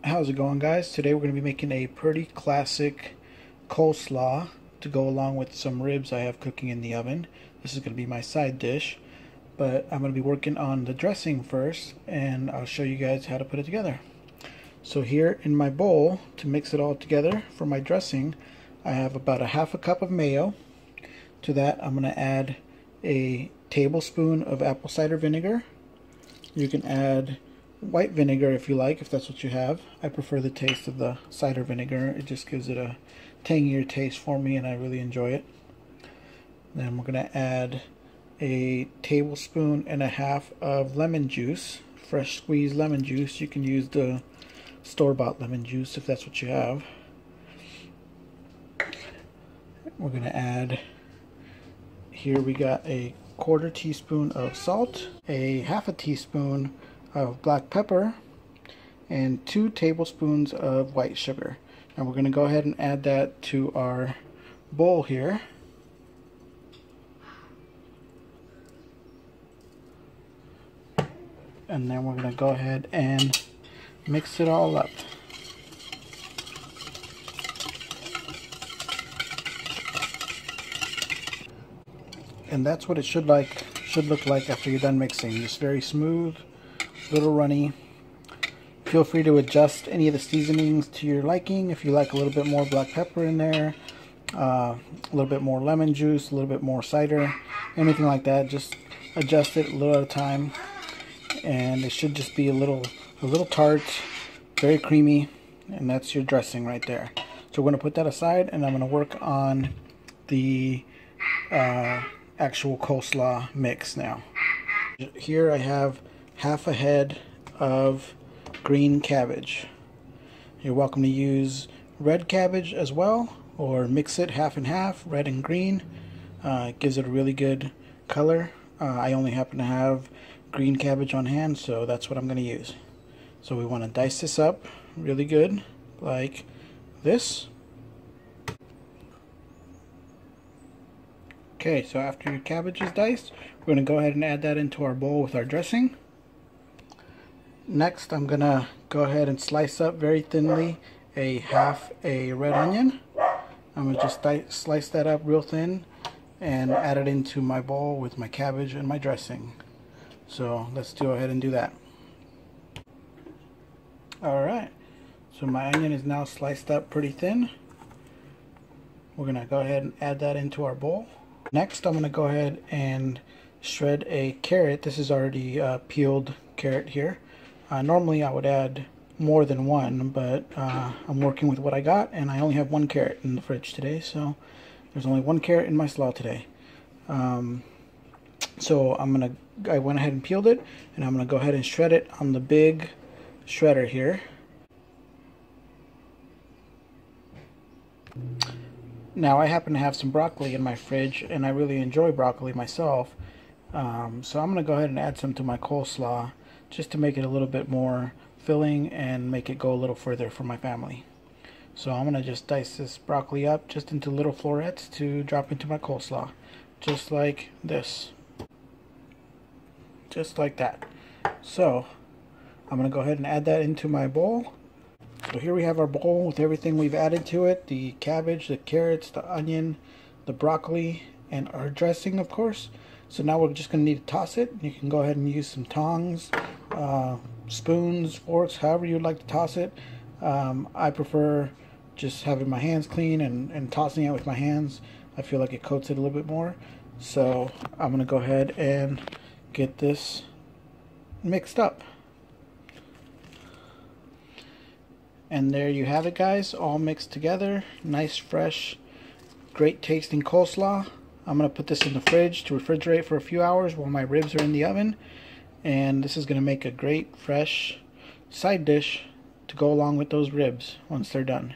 How's it going, guys? Today we're going to be making a pretty classic coleslaw to go along with some ribs I have cooking in the oven. This is going to be my side dish, but I'm going to be working on the dressing first, and I'll show you guys how to put it together. So here in my bowl, to mix it all together for my dressing, I have about a half a cup of mayo. To that I'm going to add a tablespoon of apple cider vinegar. You can add white vinegar if you like, if that's what you have. I prefer the taste of the cider vinegar. It just gives it a tangier taste for me, and I really enjoy it. Then we're going to add a tablespoon and a half of lemon juice, fresh squeezed lemon juice. You can use the store-bought lemon juice if that's what you have. We're going to add, here we got a quarter teaspoon of salt, a half a teaspoon of black pepper, and 2 tablespoons of white sugar. And we're going to go ahead and add that to our bowl here. And then we're going to go ahead and mix it all up. And that's what it should look like after you're done mixing. Just very smooth, little runny. Feel free to adjust any of the seasonings to your liking. If you like a little bit more black pepper in there, a little bit more lemon juice, a little bit more cider, anything like that, just adjust it a little at a time. And it should just be a little tart, very creamy, and that's your dressing right there. So we're going to put that aside, and I'm going to work on the actual coleslaw mix now. Here I have half a head of green cabbage. You're welcome to use red cabbage as well, or mix it half and half, red and green. It gives it a really good color. I only happen to have green cabbage on hand, so that's what I'm going to use. So we want to dice this up really good, like this. Okay, so after your cabbage is diced, we're going to go ahead and add that into our bowl with our dressing. Next, I'm going to go ahead and slice up very thinly a half a red onion. I'm going to just slice that up real thin and add it into my bowl with my cabbage and my dressing. So let's go ahead and do that. Alright, so my onion is now sliced up pretty thin. We're going to go ahead and add that into our bowl. Next, I'm going to go ahead and shred a carrot. This is already peeled carrot here. Normally I would add more than one, but I'm working with what I got, and I only have 1 carrot in the fridge today, so there's only 1 carrot in my slaw today. So I went ahead and peeled it, and I'm going to go ahead and shred it on the big shredder here. Now I happen to have some broccoli in my fridge, and I really enjoy broccoli myself, so I'm going to go ahead and add some to my coleslaw just to make it a little bit more filling and make it go a little further for my family. So I'm going to just dice this broccoli up just into little florets to drop into my coleslaw, just like this. Just like that. So I'm going to go ahead and add that into my bowl. So here we have our bowl with everything we've added to it. The cabbage, the carrots, the onion, the broccoli, and our dressing, of course. So now we're just going to need to toss it. You can go ahead and use some tongs, spoons, forks, however you'd like to toss it. I prefer just having my hands clean and tossing it with my hands. I feel like it coats it a little bit more. So I'm going to go ahead and get this mixed up. And there you have it, guys, all mixed together. Nice, fresh, great tasting coleslaw. I'm going to put this in the fridge to refrigerate for a few hours while my ribs are in the oven. And this is going to make a great, fresh side dish to go along with those ribs once they're done.